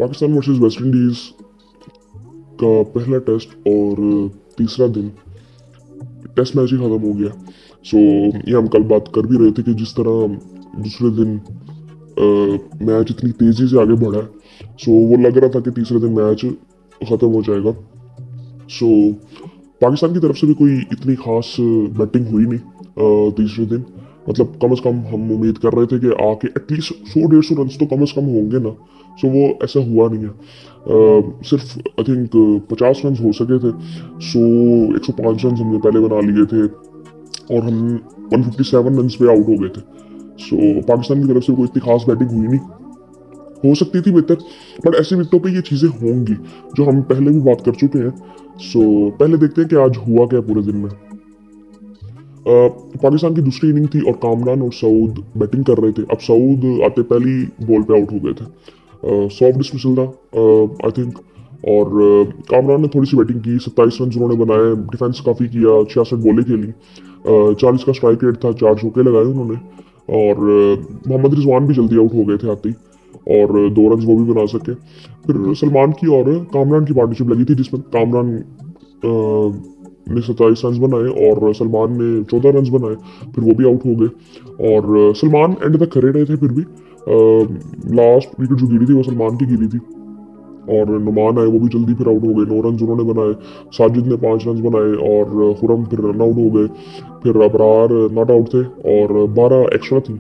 Pakistan versus West Indies का पहला test और तीसरा दिन टेस्ट मैच ही खत्म हो गया। ये हम कल बात कर भी रहे थे कि जिस तरह दूसरे दिन मैच इतनी तेजी से आगे बढ़ा है, वो लग रहा था कि तीसरे दिन मैच खत्म हो जाएगा। सो पाकिस्तान की तरफ से भी कोई इतनी खास बैटिंग हुई नहीं तीसरे दिन। मतलब कम से कम हम उम्मीद कर रहे थे कि आके एटलीस्ट 100-150 रन तो कम से कम होंगे ना। वो ऐसा हुआ नहीं है। सिर्फ आई थिंक 50 रन हो सके थे। 105 रन हमने पहले बना लिए थे और हम 157 रन पे आउट हो गए थे। पाकिस्तान की तरफ से कोई इतनी खास बैटिंग हुई नहीं। हो सकती थी बेहतर, बट ऐसी विकेटों पे ये चीज़ें होंगी जो हम पहले भी बात कर चुके हैं। पहले देखते हैं कि आज हुआ क्या पूरे दिन में। पाकिस्तान की दूसरी इनिंग थी और कामरान और सऊद बैटिंग कर रहे थे। अब सऊद आते पहली बॉल पे आउट हो गए थे। सॉफ्ट डिसमिसल था आई थिंक। और कामरान ने थोड़ी सी बैटिंग की, 27 रन उन्होंने बनाए, डिफेंस काफ़ी किया, 66 बॉलें खेली, 40 का स्ट्राइक रेट था, 4 चौके लगाए उन्होंने। और मोहम्मद रिजवान भी जल्दी आउट हो गए थे आते ही, और 2 रन वो भी बना सके। फिर सलमान की और कामरान की पार्टनरशिप लगी थी जिसमें कामरान ने 27 रन बनाए और सलमान ने 14 रन बनाए। फिर वो भी आउट हो गए और सलमान एंड तक खड़े रहे थे। फिर भी लास्ट विकेट जो गिरी थी वो सलमान की गिरी थी और नुमान आए, वो भी जल्दी फिर आउट हो गए। 9 रन उन्होंने बनाए, साजिद ने 5 रन बनाए और खुरम फिर रन आउट हो गए। फिर अबरार नॉट आउट थे और 12 एक्स्ट्रा थी।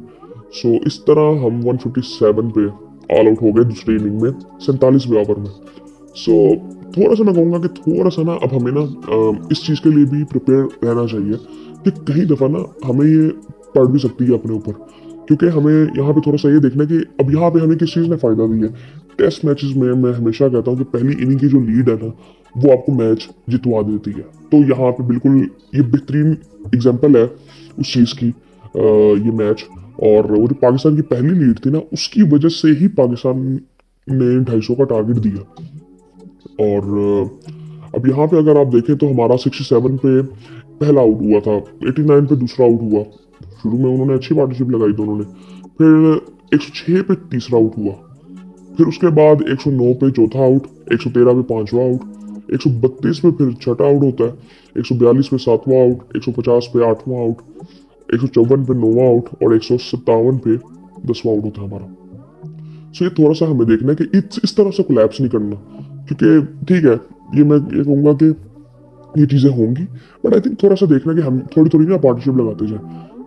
इस तरह हम 157 पे ऑल आउट हो गए दूसरी इनिंग में 47वें ओवर में। थोड़ा सा मैं कहूँगा कि थोड़ा सा ना अब हमें ना इस चीज़ के लिए भी प्रिपेयर रहना चाहिए कि कहीं दफ़ा ना हमें ये पड़ भी सकती है अपने ऊपर। क्योंकि हमें यहाँ पे थोड़ा सा ये देखना कि अब यहाँ पे हमें किस चीज़ ने फ़ायदा दिया है। टेस्ट मैचेस में मैं हमेशा कहता हूँ कि पहली इनिंग की जो लीड है ना, वो आपको मैच जितवा देती है। तो यहाँ पे बिल्कुल ये बेहतरीन एग्जाम्पल है उस चीज़ की, ये मैच। और वो जो पाकिस्तान की पहली लीड थी ना, उसकी वजह से ही पाकिस्तान ने 250 का टारगेट दिया। और अब यहाँ पे अगर आप देखें तो हमारा 67 पे पहला आउट हुआ था, 89 पे दूसरा आउट हुआ। शुरू में उन्होंने अच्छी पार्टनरशिप लगाई दोनों ने। फिर 106 पे तीसरा आउट हुआ। फिर उसके बाद 109 पे चौथा आउट, 113 पे पांचवा आउट, 132 पे फिर छठा आउट होता है, 142 पे सातवां आउट, 150 पे आठवां आउट, 154 पे नौवां आउट और 157 पे 10वां आउट होता है हमारा। ये थोड़ा सा हमें देखना है कि इस तरह से कोलैप्स नहीं करना। क्योंकि ठीक है, ये मैं ये कहूँगा कि ये चीज़ें होंगी, बट आई थिंक थोड़ा सा देखना कि हम थोड़ी थोड़ी ना पार्टनरशिप लगाते जाए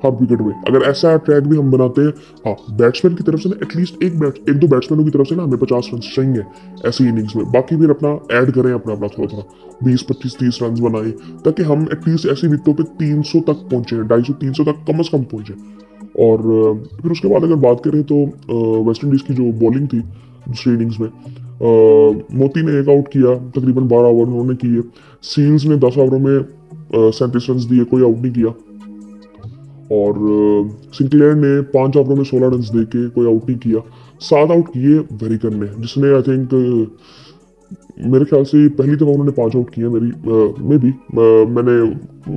हर विकेट में। अगर ऐसा ट्रैक भी हम बनाते हैं, हाँ, बैट्समैन की तरफ से ना एटलीस्ट एक दो बैट्समैनों की तरफ से ना हमें 50 रन चाहिए ऐसी इनिंग्स में। बाकी फिर अपना ऐड करें, अपना अपना थोड़ा थोड़ा 20-25-30 रन बनाए, ताकि हम एटलीस्ट ऐसी विकेटों पे 300 तक पहुंचे, 250-300 तक कम से कम पहुंचे। और फिर उसके बाद अगर बात करें तो वेस्ट इंडीज़ की जो बॉलिंग थी दूसरी इनिंग्स में, मोती ने एक आउट किया, तकरीबन 12 ओवर उन्होंने किए। सील्स ने 10 ओवरों में 37 रन दिए, कोई आउट नहीं किया। और सिंक्लेयर ने 5 ओवरों में 16 रन दे के कोई आउट नहीं किया। 7 आउट किए वेरिकन ने, जिसने आई थिंक मेरे ख्याल से पहली दफ़ा उन्होंने 5 आउट किए।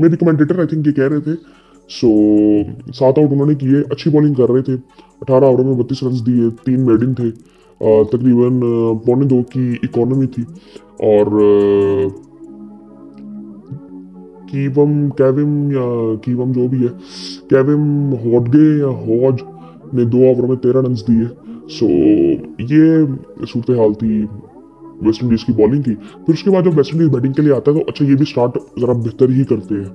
मेरी कमेंटेटर आई थिंक ये कह रहे थे। 7 आउट उन्होंने किए, अच्छी बॉलिंग कर रहे थे। 18 ओवरों में 32 रन दिए, 3 मेडिन थे, तकरीबन 1.25 की इकोनॉमी थी। और कीवम जो भी है, केविम हॉडगे या हॉज ने 2 ओवरों में 13 रन दिए। ये सूरत हाल थी वेस्ट इंडीज़ की बॉलिंग की। फिर उसके बाद जब वेस्ट इंडीज़ बैटिंग के लिए आता है तो अच्छा, ये भी स्टार्ट ज़रा बेहतर ही करते हैं।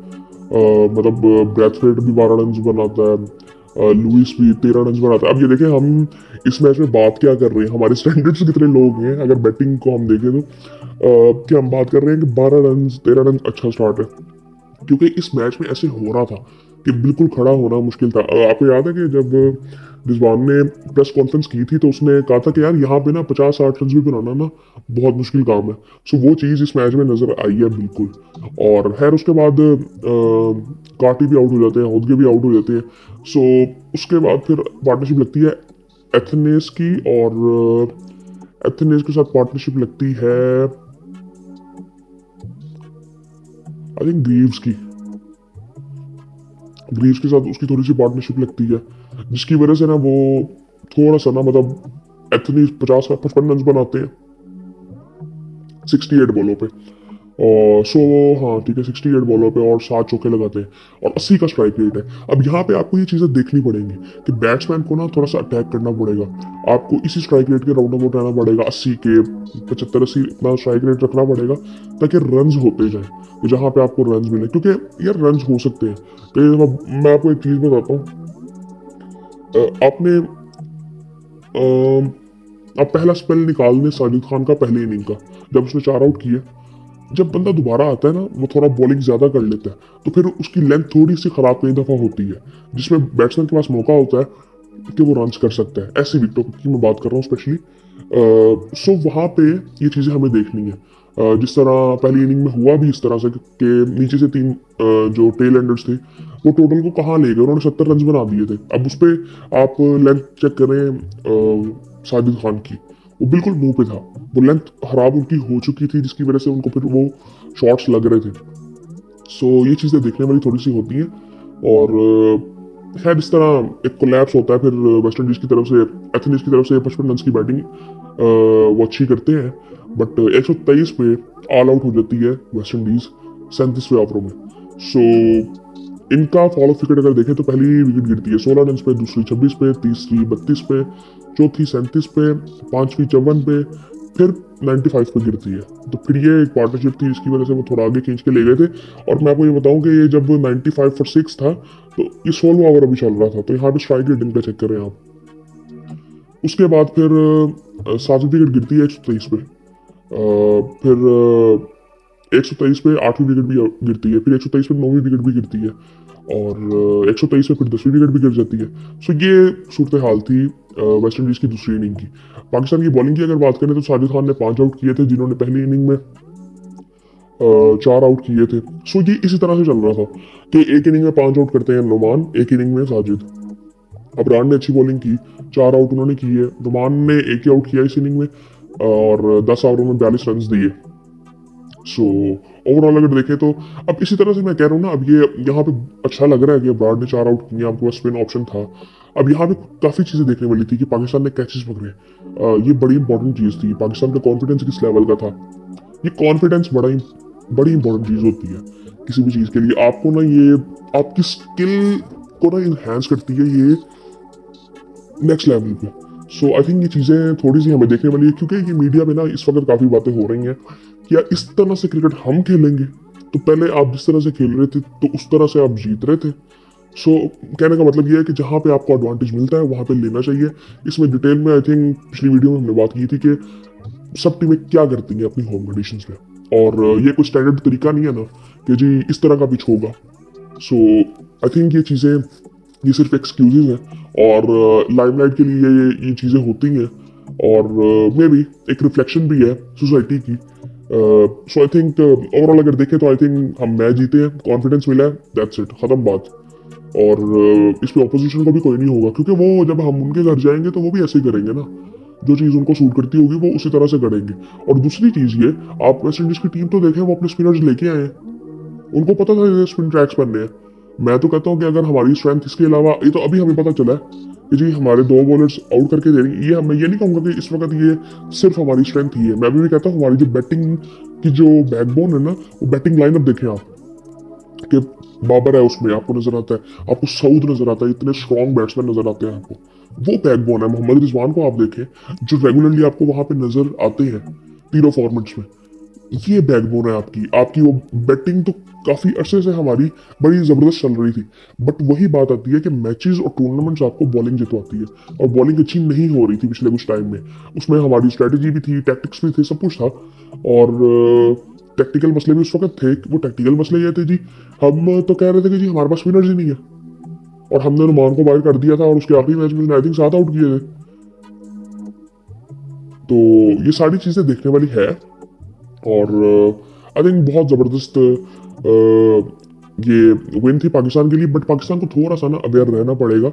मतलब ब्रैथवेट भी 12 रन बनाता है, लुइस भी 13 रन बनाता है। अब ये देखें हम इस मैच में बात क्या कर रहे हैं, हमारे स्टैंडर्ड्स कितने लोग हैं अगर बैटिंग को हम देखें तो, कि हम बात कर रहे हैं कि 12 रन 13 रन अच्छा स्टार्ट है। क्योंकि इस मैच में ऐसे हो रहा था कि बिल्कुल खड़ा होना मुश्किल था। आपको याद है कि जब रिजवान ने प्रेस कॉन्फ्रेंस की थी तो उसने कहा था कि यार यहाँ पे ना 50-60 रन भी बनाना ना बहुत मुश्किल काम है। वो चीज़ इस मैच में नजर आई है बिल्कुल। और खैर उसके बाद काटी भी आउट हो जाते हैं, हौदगे भी आउट हो जाते हैं। उसके बाद फिर पार्टनरशिप लगती है एथनेस की, और एथनेस के साथ पार्टनरशिप लगती है आई थिंक ग्रीव्स के साथ उसकी थोड़ी सी पार्टनरशिप लगती है, जिसकी वजह से ना वो थोड़ा सा ना मतलब एथनी 55 रन बनाते हैं 68 बॉलों पे। और सो हाँ ठीक है, 68 बॉलों पे और 7 चौके लगाते हैं और 80 का स्ट्राइक रेट है। अब यहाँ पे आपको ये चीज़ें देखनी पड़ेंगी कि बैट्समैन को ना थोड़ा सा अटैक करना पड़ेगा, आपको इसी स्ट्राइक रेट के राउंड अबाउट रहना पड़ेगा, 80 के 75-80 इतना स्ट्राइक रेट रखना पड़ेगा ताकि रन्स होते जाए जहाँ पे आपको रन्स मिले, क्योंकि यार रन्स हो सकते हैं कई दफा। मैं आपको एक चीज़ बताता हूँ, आपने अब पहला स्पेल निकालने साजिद खान का पहले इनिंग का, जब उसने 4 आउट किए, जब बंदा दोबारा आता है ना वो थोड़ा बॉलिंग ज्यादा कर लेता है तो फिर उसकी लेंथ थोड़ी सी खराब कई दफा होती है, जिसमें बैट्समैन के पास मौका होता है कि वो रन्स कर सकता है। ऐसी विकेटों की मैं बात कर रहा हूँ स्पेशली। सो वहाँ पे ये चीज़ें हमें देखनी है। जिस तरह पहली इनिंग में हुआ भी इस तरह से कि नीचे से 3 जो टेल एंडर्स थे वो टोटल को कहाँ ले गए, उन्होंने 70 रन बना दिए थे। अब उस पर आप लेंथ चेक करें साजिद खान की, वो बिल्कुल मुंह पे था, वो लेंथ खराब उनकी हो चुकी थी जिसकी वजह से उनको फिर वो शॉट्स लग रहे थे। सो ये चीज़ें देखने वाली थोड़ी सी होती हैं। और खैर इस तरह एक कोलैप्स होता है फिर वेस्ट इंडीज की तरफ से, एथनीज की तरफ से 55 रन की बैटिंग वो अच्छी करते हैं, बट 123 पे ऑल आउट हो जाती है वेस्ट इंडीज 37वें ओवरों में। सो इनका फॉल ऑफ विकेट अगर देखें तो पहली विकेट गिरती है 16 रन पे, दूसरी 26 पे, तीसरी 32 पे, चौथी 37 पे, पांचवी 54 पे, फिर 95 पे गिरती है। तो फिर ये एक पार्टनरशिप थी जिसकी वजह से वो थोड़ा आगे खींच के ले गए थे। और मैं आपको ये बताऊं कि ये जब 95 फॉर 6 था तो ये 16वां ओवर अभी चल रहा था, तो यहाँ पे स्ट्राइक रेट इनका चेक करें आप। उसके बाद फिर 7वीं विकेट गिरती है 123 पे, फिर 123 पे 8वीं विकेट भी गिरती है, फिर 123 पे 9वीं विकेट भी गिरती है और 123 पे फिर 10वीं विकेट भी गिर जाती है। सो ये सूरत हाल थी वेस्ट इंडीज की दूसरी इनिंग की। पाकिस्तान की बॉलिंग की अगर बात करें तो साजिद खान ने 5 आउट किए थे, जिन्होंने पहली इनिंग में 4 आउट किए थे। सो ये इसी तरह से चल रहा था कि एक इनिंग में 5 आउट करते हैं नुमान, एक इनिंग में साजिद। अबरान ने अच्छी बॉलिंग की, 4 आउट उन्होंने किए, नुमान ने एक ही आउट किया इस इनिंग में और 10 ओवरों में 42 रन दिए। सो ओवरऑल अगर देखें तो अब इसी तरह से मैं कह रहा हूँ ना, अब ये यहाँ पे अच्छा लग रहा है कि ब्राड ने 4 आउट किए, आपके पास स्पिन ऑप्शन था। अब यहाँ पे काफ़ी चीज़ें देखने वाली थी कि पाकिस्तान ने कैचेस पकड़े, ये बड़ी इंपॉर्टेंट चीज़ थी। पाकिस्तान का कॉन्फिडेंस किस लेवल का था, ये कॉन्फिडेंस बड़ी इंपॉर्टेंट चीज़ होती है किसी भी चीज़ के लिए। आपको ना ये आपकी स्किल को ना इन्हांस करती है ये नेक्स्ट लेवल पे। सो आई थिंक ये चीज़ें थोड़ी सी हमें देखने वाली है, क्योंकि ये मीडिया में ना इस वक्त काफ़ी बातें हो रही हैं कि यार इस तरह से क्रिकेट हम खेलेंगे, तो पहले आप जिस तरह से खेल रहे थे तो उस तरह से आप जीत रहे थे। सो कहने का मतलब ये है कि जहाँ पे आपको एडवांटेज मिलता है वहाँ पे लेना चाहिए। इसमें डिटेल में आई थिंक पिछली वीडियो में हमने बात की थी कि सब टीमें क्या करती हैं अपनी होम कंडीशंस में, और ये कोई स्टैंडर्ड तरीका नहीं है ना कि जी इस तरह का पिच होगा। सो आई थिंक ये चीज़ें ये सिर्फ एक्सक्यूजेज हैं और लाइमलाइट के लिए ये चीज़ें होती हैं और मे बी एक रिफ्लेक्शन भी है सोसाइटी की। सो आई थिंक ओवरऑल अगर देखें तो आई थिंक हम मैच जीते हैं, कॉन्फिडेंस मिला है, दैट्स इट, खत्म बात। और इस पे ऑपोजिशन को भी कोई नहीं होगा, क्योंकि वो जब हम उनके घर जाएंगे तो वो भी ऐसे ही करेंगे ना, जो चीज़ उनको सूट करती होगी वो उसी तरह से करेंगे। और दूसरी चीज़ ये, आप वेस्ट इंडीज की टीम तो देखें, वो अपने स्पिनर्स लेके आए हैं, उनको पता था ये स्पिन ट्रैक्स बनने हैं। मैं तो कहता हूँ कि अगर हमारी स्ट्रेंथ इसके अलावा, ये तो अभी हमें पता चला है कि जी हमारे 2 बॉलर्स आउट करके दे रही, ये मैं ये नहीं कहूँगा कि इस वक्त ये सिर्फ हमारी स्ट्रेंथ ही है। मैं भी कहता हूँ हमारी जो बैटिंग की जो बैकबोन है ना, वो बैटिंग लाइनअप देखें आप कि बाबर है उसमें, आपको नजर आता है, आपको सऊद नजर आता है, इतने स्ट्रॉन्ग बैट्समैन नजर आते हैं आपको, वो बैकबोन है। मोहम्मद रिजवान को आप देखें जो रेगुलरली आपको वहां पे नजर आते हैं तीनों फॉर्मेट्स में, ये बैकबोन है आपकी। आपकी वो बैटिंग तो काफी अरसे से हमारी बड़ी जबरदस्त चल रही थी, बट वही बात आती है कि मैचेस और टूर्नामेंट्स आपको बॉलिंग जितवाती है, और बॉलिंग अच्छी नहीं हो रही थी पिछले कुछ टाइम में। उसमें हमारी स्ट्रेटेजी भी थी, टैक्टिक्स भी थे, सब कुछ था, और टेक्निकल मसले भी उस वक्त थे। वो टेक्निकल मसले ये थे जी, हम तो कह रहे थे कि जी हमारे पास स्पिनर्स ही नहीं है, और हमने नुमान को बाहर कर दिया था और उसके आखिरी मैच में आई थिंक 7 आउट किए थे। तो ये सारी चीजें देखने वाली है, और आई थिंक बहुत ज़बरदस्त ये विन थी पाकिस्तान के लिए। बट पाकिस्तान को थोड़ा सा ना अवेयर रहना पड़ेगा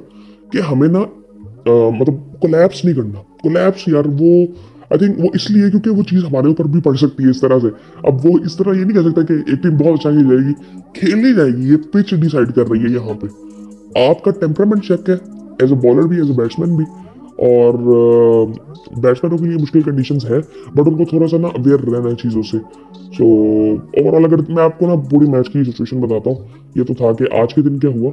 कि हमें ना मतलब कोलैप्स नहीं करना। कोलैप्स यार वो आई थिंक वो इसलिए क्योंकि वो चीज़ हमारे ऊपर भी पड़ सकती है इस तरह से। अब वो इस तरह ये नहीं कह सकता कि एक टीम बहुत अच्छा खेल जाएगी, खेलनी जाएगी, ये पिच डिसाइड कर रही है यहाँ पे। आपका टेम्परामेंट चेक है एज ए बॉलर भी, एज ए बैट्समैन भी, और बैट्समैनों के लिए मुश्किल कंडीशंस है, बट उनको थोड़ा सा ना अवेयर रहना है चीज़ों से। सो ओवरऑल अगर मैं आपको ना पूरी मैच की सिचुएशन बताता हूँ, ये तो था कि आज के दिन क्या हुआ।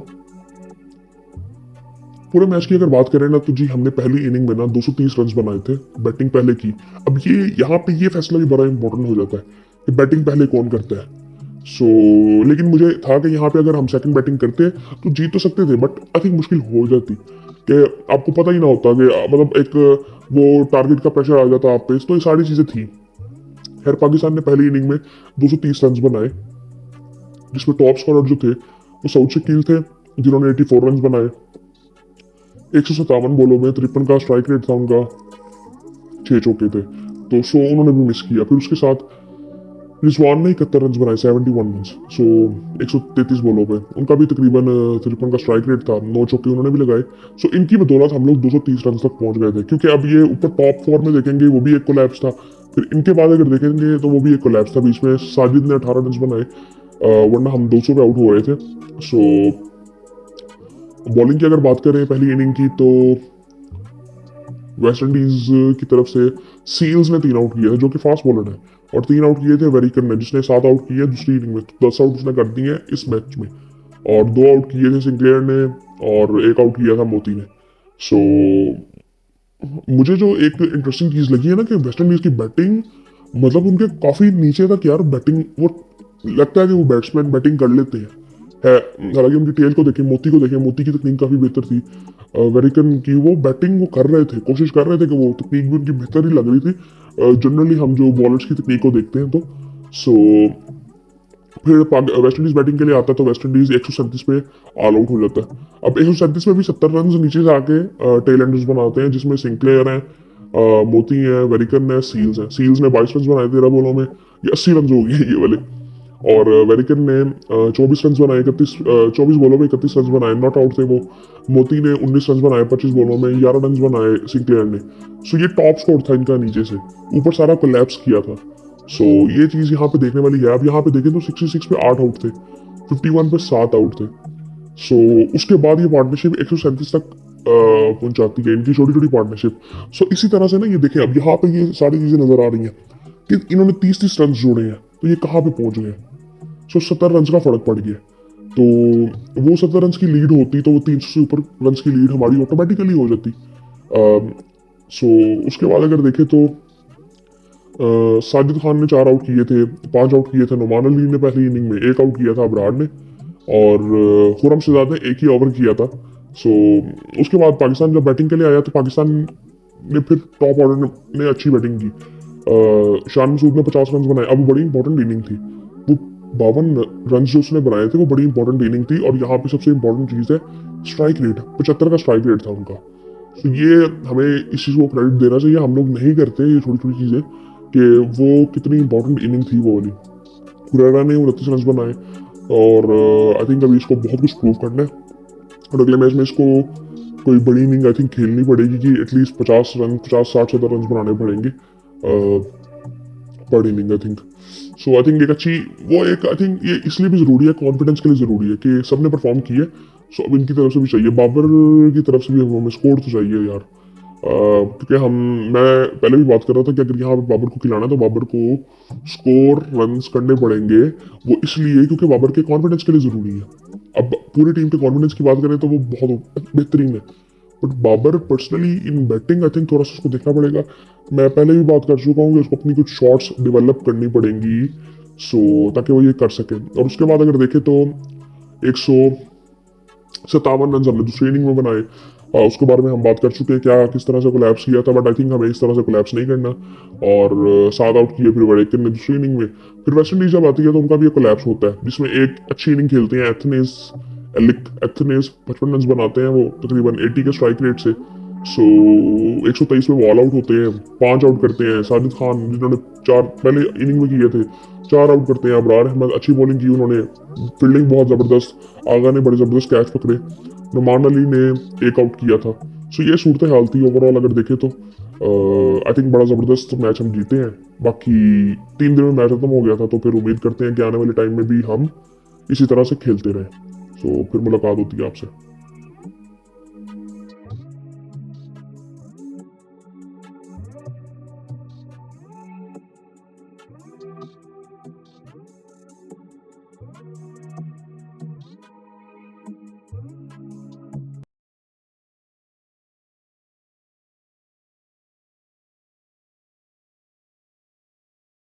पूरे मैच की अगर बात करें ना तो जी हमने पहली इनिंग में ना 230 रन बनाए थे, बैटिंग पहले की। अब ये यहाँ पे ये फैसला भी बड़ा इंपॉर्टेंट हो जाता है कि बैटिंग पहले कौन करता है। सो लेकिन मुझे था कि यहाँ पे अगर हम सेकंड बैटिंग करते तो जीत तो सकते थे, बट आई थिंक मुश्किल हो जाती कि आपको पता ही ना होता कि मतलब एक वो टारगेट का प्रेशर आ जाता आप पे। तो ये सारी चीजें थी। खैर पाकिस्तान ने पहली इनिंग में 230 रन बनाए, जिसमें टॉप स्कोरर जो थे वो सऊद शकील थे, जिन्होंने 84 रन बनाए। 157 बॉलों में 53 का स्ट्राइक रेट था उनका, 6 चौके थे, तो सो उन्होंने भी मिस किया। फिर उसके साथ रिजवान ने 71 रन बनाए, 71 रन। सो 133 बॉलों पे उनका भी तकरीबन 53 का स्ट्राइक रेट था, 9 चौके उन्होंने भी लगाए। सो इनकी बदौलत हम लोग 230 रन तक पहुंच गए थे, क्योंकि अब ये ऊपर टॉप 4 में देखेंगे वो भी एक कोलैप्स था। फिर इनके बाद अगर देखेंगे तो वो भी एक कोलैप्स था, बीच में साजिद ने 18 रन बनाए, वरना हम 200 पे आउट हो रहे थे। सो बॉलिंग की अगर बात करें पहली इनिंग की, तो वेस्ट इंडीज की तरफ से सील्स ने 3 आउट किए थे, जो कि फास्ट बॉलर है, और 3 आउट किए थे वेरिकन ने, जिसने 7 आउट किए दूसरी इनिंग में। तो 10 आउट उसने कर दिए इस मैच में, और 2 आउट किए थे सिंक्लेयर ने, और 1 आउट किया था मोती ने। सो मुझे जो एक इंटरेस्टिंग चीज लगी है ना कि वेस्ट इंडीज की बैटिंग, मतलब उनके काफी नीचे तक यार बैटिंग, वो लगता है कि वो बैट्समैन बैटिंग कर लेते हैं। है हालांकि उनकी टेल को देखें, मोती को देखें, मोती की तकनीक काफी बेहतर थी। वेरिकन की वो बैटिंग वो कर रहे थे, कोशिश कर रहे थे कि वो तकनीक भी उनकी बेहतर ही लग रही थी जनरली हम जो बॉलर्स की तकनीक को देखते हैं तो। सो फिर वेस्ट इंडीज बैटिंग के लिए आता है, तो वेस्ट इंडीज 137 पे ऑल आउट हो जाता है। अब 137 में भी 70 रन नीचे से आके टेल एंडर्स बनाते हैं, जिसमें सिंक्लेयर हैं, मोती है, वेरिकन है, सील्स है। सील्स ने 22 रन बनाए 13 बॉलों में, ये 80 रन हो गए ये वाले। और वेरिकन ने 24 रन बनाए, 24 बॉलों में 31 रन बनाए, नॉट आउट थे वो। मोती ने 19 रन बनाए 25 बॉलों में, 11 रन बनाए सिंक्लेयर ने। सो ये टॉप स्कोर था इनका नीचे से, ऊपर सारा कोलैप्स किया था। सो ये चीज यहाँ पे देखने वाली है। अब यहाँ पे देखें तो 66 पे 8 आउट थे, 51 पे 7 आउट थे। सो उसके बाद ये पार्टनरशिप 137 तक पहुंचाती है, इनकी छोटी छोटी पार्टनरशिप। सो इसी तरह से ना ये देखें, अब यहाँ पे ये सारी चीजें नजर आ रही हैं कि इन्होंने 30-30 रन जोड़े हैं, तो ये कहाँ पे पहुंच गए। सो 70 रन का फर्क पड़ गया। तो वो 70 रन की लीड होती तो वो 300 से ऊपर रन की लीड हमारी ऑटोमेटिकली हो जाती। सो उसके बाद अगर देखें तो साजिद खान ने 4 आउट किए थे, 5 आउट किए थे नुमान अली ने पहली इनिंग में, 1 आउट किया था अबरार ने, और खुरम शहजाद ने 1 ही ओवर किया था। सो उसके बाद पाकिस्तान जब बैटिंग के लिए आया तो पाकिस्तान ने फिर टॉप ऑर्डर ने अच्छी बैटिंग की। शान मसूद ने 50 रन बनाए। अब बड़ी इंपॉर्टेंट इनिंग थी वो, 52 रन जो उसने बनाए थे वो बड़ी इंपॉर्टेंट इनिंग थी। और यहाँ पे सबसे इंपॉर्टेंट चीज़ है स्ट्राइक रेट, 75 का स्ट्राइक रेट था उनका। तो ये हमें इस चीज़ को क्रेडिट देना चाहिए, हम लोग नहीं करते ये छोटी छोटी चीज़ें, कि वो कितनी इंपॉर्टेंट इनिंग थी वो वाली। हुरैरा ने 29 रन बनाए, और आई थिंक अभी इसको बहुत कुछ प्रूव करना है, और अगले मैच में इसको कोई बड़ी इनिंग आई थिंक खेलनी पड़ेगी कि एटलीस्ट 50 रन, 50-60-70 रन बनाने पड़ेंगे पर inning I think. So I think एक अच्छी वो एक आई थिंक ये इसलिए भी ज़रूरी है, कॉन्फिडेंस के लिए ज़रूरी है कि सबने परफॉर्म किए। सो अब इनकी तरफ से भी चाहिए, बाबर की तरफ से भी हमें स्कोर तो चाहिए यार। क्योंकि मैं पहले भी बात कर रहा था कि अगर यहाँ पे बाबर को खिलाना है तो बाबर को स्कोर रन्स करने पड़ेंगे। वो इसलिए क्योंकि बाबर के कॉन्फिडेंस के लिए ज़रूरी है। अब पूरी टीम के कॉन्फिडेंस की बात करें तो वो बहुत बेहतरीन है, but Babar personally in batting I think थोड़ा सा उसको देखना पड़ेगा। मैं पहले भी बात कर चुका हूँ कि उसको अपनी कुछ शॉट्स डेवलप करनी पड़ेंगी, सो ताकि वो ये कर सके। और उसके बाद अगर देखें तो 157 रन हमने दूसरी इनिंग में बनाए। उसके बारे में हम बात कर चुके हैं क्या किस तरह से कोलैप्स किया था, बट आई थिंक हमें इस तरह से कोलैप्स नहीं करना। और 7 आउट किए फिर वेरिकन ने दूसरी इनिंग में। फिर वेस्ट इंडीज जब आती है तो उनका भी कोलैप्स होता है, जिसमें एक अच्छी इनिंग खेलते हैं एथनेस 55 रन बनाते हैं वो तकरीबन 80 के स्ट्राइक रेट से। सो 123 में वो ऑल आउट होते हैं, 5 आउट करते हैं। साजिद खान जिन्होंने 4 पहले इनिंग में किए थे, 4 आउट करते हैं। अबरार अहमद अच्छी बॉलिंग की उन्होंने, फील्डिंग बहुत ज़बरदस्त, आगा ने बड़े ज़बरदस्त कैच पकड़े, नुमान अली ने 1 आउट किया था। सो ये सूरत हाल थी ओवरऑल अगर देखें तो। आई थिंक बड़ा ज़बरदस्त मैच हम जीते हैं। बाकी 3 दिन में मैच खत्म हो गया था, तो फिर उम्मीद करते हैं कि आने वाले टाइम में भी हम इसी तरह से खेलते रहें। सो फिर मुलाकात होती है आपसे।